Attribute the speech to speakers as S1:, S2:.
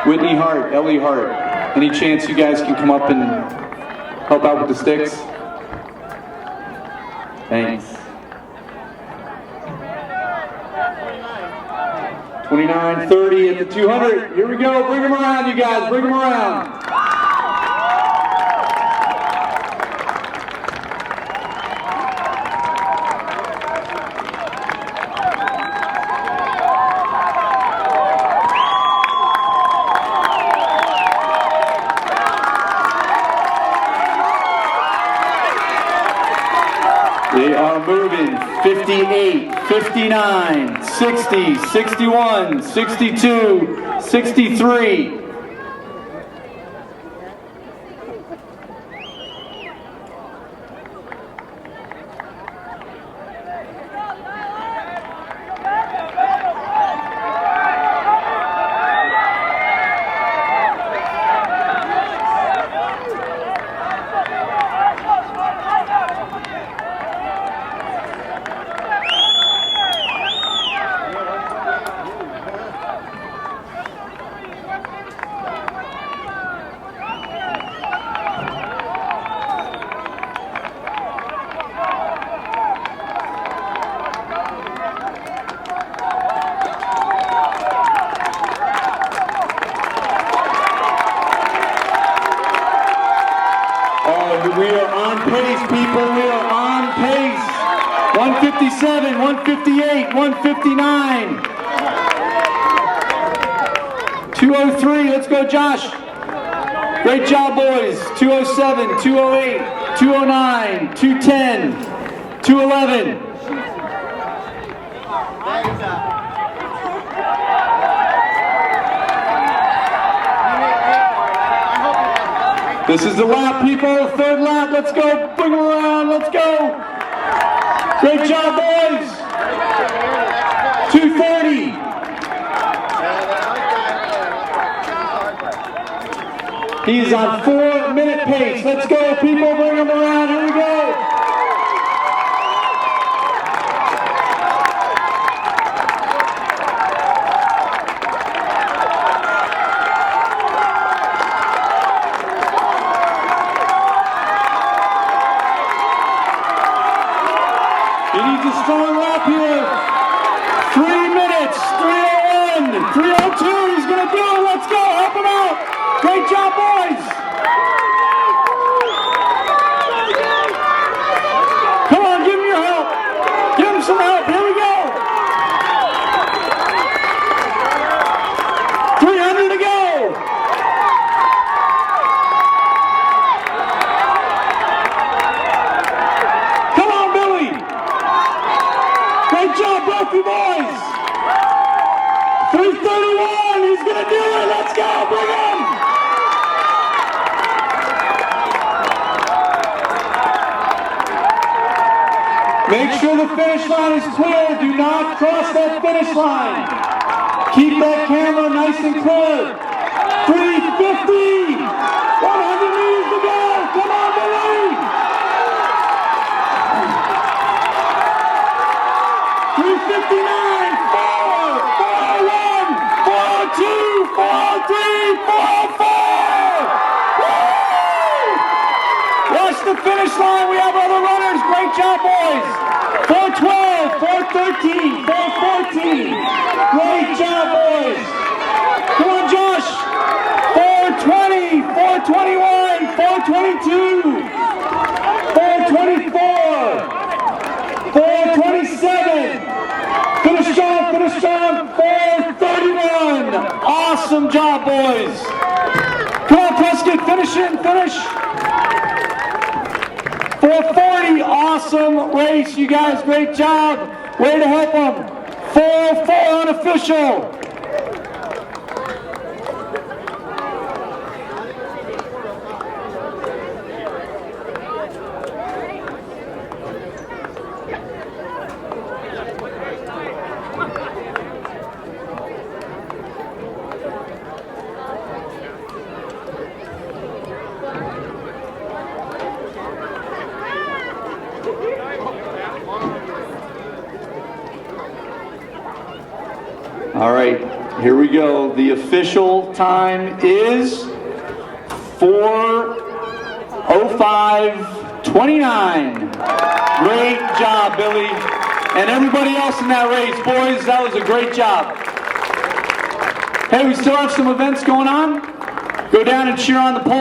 S1: Whitney Hart, Ellie Hart, any chance you guys can come up and help out with the sticks? Thanks. 29-30 at the 200. Here we go. Bring them around, you guys. Bring them around. They are moving 58, 59, 60, 61, 62, 63. We are on pace, people. We are on pace. 157, 158, 159. 203. Let's go, Josh. Great job, boys. 207, 208, 209, 210, 211. This is the lap, people. Third lap. Let's go. Bring them around. Let's go. Great job, boys. 230. He's on 4-minute pace. Let's go, people. Bring them around. Here we go. He needs a strong lap here. 3 minutes, 3:01, 3:02. He's going to do it. Let's go. Help him out. Great job, boys. Come on, give him your help. Give him some help. Here we go. 300 to go. Come on, Billy. Great job, Brophy boys! 331, he's gonna do it! Let's go, bring him! Make sure the finish line is clear. Do not cross that finish line. Keep that camera nice and clear. 350! 100 meters to go! Come on, Billy! 359, 4, 401, 402, 403, 404! Woo! Rush the finish line. We have other runners. Great job, boys. 412, 413, 414. 4:22, 4:24, 4:27. Finish strong, 4:31. Awesome job, boys. Come on, Prescott, finish. 4:40, awesome race, you guys, great job. Way to help them. 4:04 unofficial. All right, here we go. The official time is 4:05:29. Great job, Billy. And everybody else in that race, boys, that was a great job. Hey, we still have some events going on. Go down and cheer on the pole.